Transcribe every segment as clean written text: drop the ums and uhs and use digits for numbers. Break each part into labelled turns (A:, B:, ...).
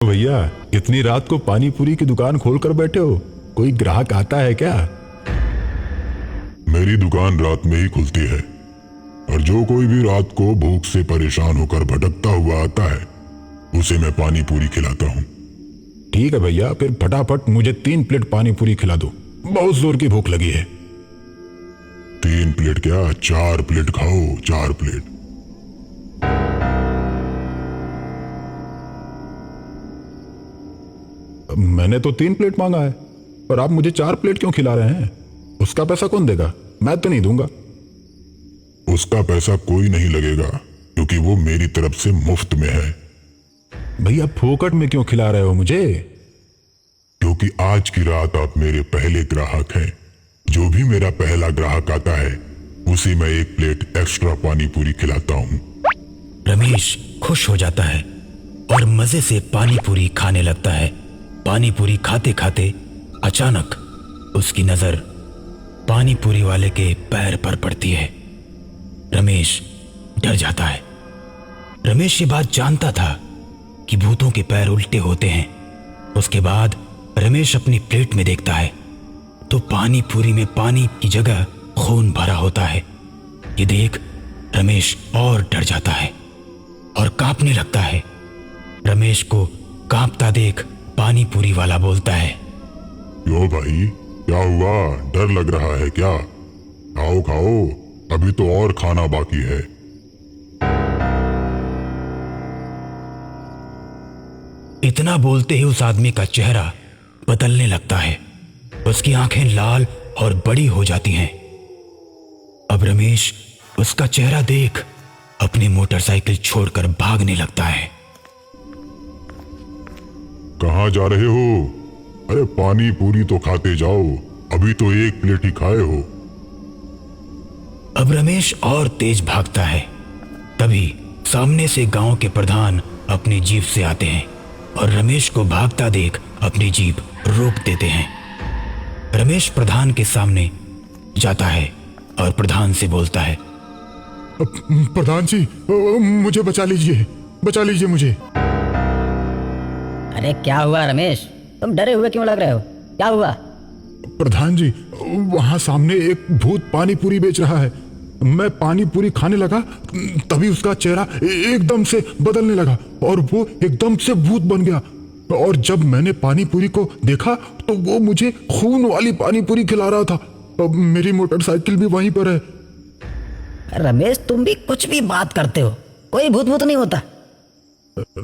A: भैया, इतनी रात को पानी पूरी की दुकान खोल कर बैठे हो? कोई ग्राहक आता है क्या?
B: मेरी दुकान रात में ही खुलती है और जो कोई भी रात को भूख से परेशान होकर भटकता हुआ आता है उसे मैं पानी पूरी खिलाता हूँ।
A: ठीक है भैया, फिर फटाफट मुझे 3 प्लेट पानी पूरी खिला दो, बहुत जोर की भूख लगी है।
B: 3 प्लेट क्या, 4 प्लेट खाओ, 4 प्लेट।
A: मैंने तो 3 प्लेट मांगा है, पर आप मुझे 4 प्लेट क्यों खिला रहे हैं? उसका पैसा कौन देगा? मैं तो नहीं दूंगा।
B: उसका पैसा कोई नहीं लगेगा क्योंकि वो मेरी तरफ से मुफ्त में है।
A: भैया, फोकट में क्यों खिला रहे हो मुझे?
B: क्योंकि आज की रात आप मेरे पहले ग्राहक हैं। जो भी मेरा पहला ग्राहक आता है उसे मैं 1 प्लेट एक्स्ट्रा पानी पूरी खिलाता हूँ।
C: रमेश खुश हो जाता है और मजे से पानी पूरी खाने लगता है। पानी पूरी खाते खाते अचानक उसकी नजर पानी पूरी वाले के पैर पर पड़ती है। रमेश डर जाता है। रमेश ये बात जानता था कि भूतों के पैर उल्टे होते हैं। उसके बाद रमेश अपनी प्लेट में देखता है तो पानी पूरी में पानी की जगह खून भरा होता है। ये देख रमेश और डर जाता है और कांपने लगता है। रमेश को कांपता देख पानी पूरी वाला बोलता है,
B: क्यों भाई, क्या हुआ? डर लग रहा है क्या? खाओ खाओ, अभी तो और खाना बाकी है।
C: इतना बोलते ही उस आदमी का चेहरा बदलने लगता है। उसकी आंखें लाल और बड़ी हो जाती हैं। अब रमेश उसका चेहरा देख अपनी मोटरसाइकिल छोड़कर भागने लगता है।
B: कहाँ जा रहे हो? अरे पानी पूरी तो खाते जाओ, अभी तो 1 प्लेट ही खाए हो।
C: अब रमेश और तेज भागता है। तभी सामने से गांव के प्रधान अपनी जीप से आते हैं और रमेश को भागता देख अपनी जीप रोक देते हैं। रमेश प्रधान के सामने जाता है और प्रधान से बोलता है,
A: प्रधान जी, मुझे बचा लीजिए मुझे।
D: अरे क्या हुआ रमेश, तुम डरे हुए क्यों लग रहे हो? क्या हुआ?
A: प्रधान जी, वहां सामने एक भूत पानी पूरी बेच रहा है। मैं पानी पूरी खाने लगा तभी उसका चेहरा एकदम से बदलने लगा और वो एकदम से भूत बन गया। और जब मैंने पानी पूरी को देखा तो वो मुझे खून वाली पानी पूरी खिला रहा था। अब मेरी मोटरसाइकिल भी वहीं पर है।
D: रमेश, तुम भी कुछ भी बात करते हो, कोई भूत भूत नहीं होता।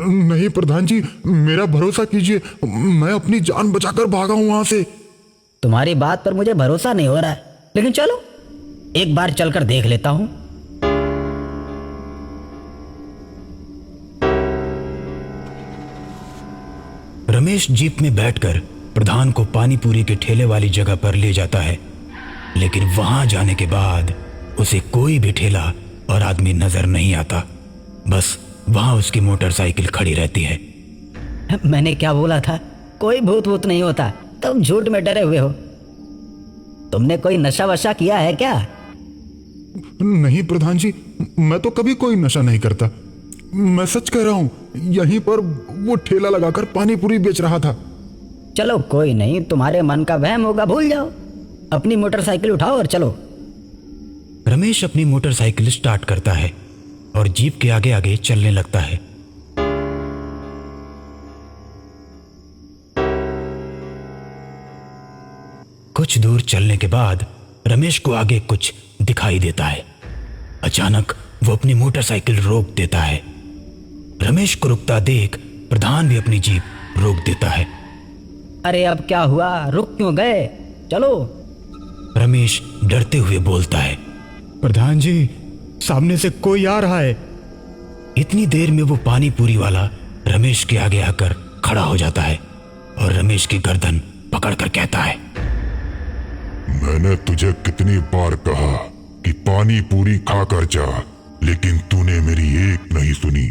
A: नहीं प्रधान जी, मेरा भरोसा कीजिए, मैं अपनी जान बचाकर भागा हूं वहां से।
D: तुम्हारी बात पर मुझे भरोसा नहीं हो रहा है, लेकिन चलो एक बार चलकर देख लेता हूं।
C: रमेश जीप में बैठकर प्रधान को पानी पूरी के ठेले वाली जगह पर ले जाता है। लेकिन वहां जाने के बाद उसे कोई भी ठेला और आदमी नजर नहीं आता। बस वहां उसकी मोटरसाइकिल खड़ी रहती है।
D: मैंने क्या बोला था? कोई भूत भूत नहीं होता। तुम झूठ में डरे हुए हो। तुमने कोई नशा वशा किया है क्या?
A: नहीं प्रधान जी, मैं तो कभी कोई नशा नहीं करता। मैं सच कह रहा हूं, यहीं पर वो ठेला लगाकर पानी पूरी बेच रहा था।
D: चलो कोई नहीं, तुम्हारे मन का वहम होगा, भूल जाओ। अपनी मोटरसाइकिल उठाओ और चलो।
C: रमेश अपनी मोटरसाइकिल स्टार्ट करता है और जीप के आगे आगे चलने लगता है। कुछ दूर चलने के बाद रमेश को आगे कुछ दिखाई देता है। अचानक वो अपनी मोटरसाइकिल रोक देता है। रमेश को रुकता देख प्रधान भी अपनी जीप रोक देता है।
D: अरे अब क्या हुआ? रुक क्यों गए? चलो।
C: रमेश डरते हुए बोलता है,
A: प्रधान जी, सामने से कोई आ रहा है।
C: इतनी देर में वो पानी पूरी वाला रमेश के आगे आकर खड़ा हो जाता है और रमेश की गर्दन पकड़कर कहता है,
B: मैंने तुझे कितनी बार कहा कि पानी पूरी खाकर जा, लेकिन तूने मेरी एक नहीं सुनी।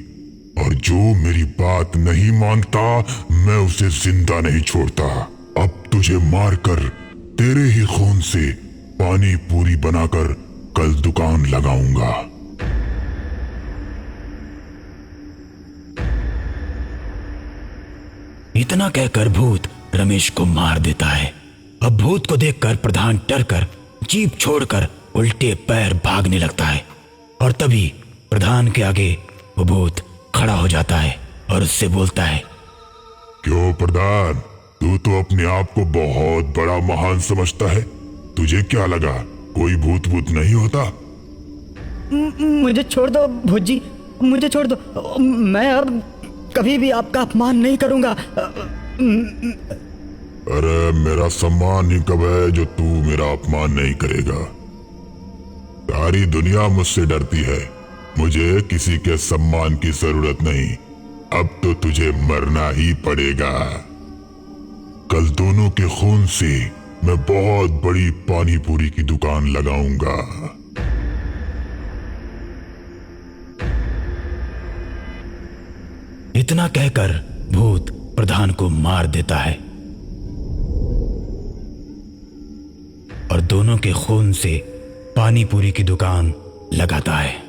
B: और जो मेरी बात नहीं मानता मैं उसे जिंदा नहीं छोड़ता। अब तुझे मारकर तेरे ही खून से पानी पूरी बनाकर कल दुकान लगाऊंगा।
C: इतना कहकर भूत रमेश को मार देता है। अब भूत को देखकर प्रधान डरकर जीप छोड़कर उल्टे पैर भागने लगता है और तभी प्रधान के आगे वो भूत खड़ा हो जाता है और उससे बोलता है,
B: क्यों प्रधान, तू तो अपने आप को बहुत बड़ा महान समझता है। तुझे क्या लगा कोई भूत भूत नहीं होता?
D: मुझे छोड़ दो भूत जी, मुझे छोड़ दो। मैं अब कभी भी आपका अपमान नहीं करूंगा।
B: अरे मेरा सम्मान ही कब है जो तू मेरा अपमान नहीं करेगा? सारी दुनिया मुझसे डरती है, मुझे किसी के सम्मान की जरूरत नहीं। अब तो तुझे मरना ही पड़ेगा। कल दोनों के खून से मैं बहुत बड़ी पानी पूरी की दुकान लगाऊंगा।
C: इतना कहकर भूत प्रधान को मार देता है और दोनों के खून से पानी पूरी की दुकान लगाता है।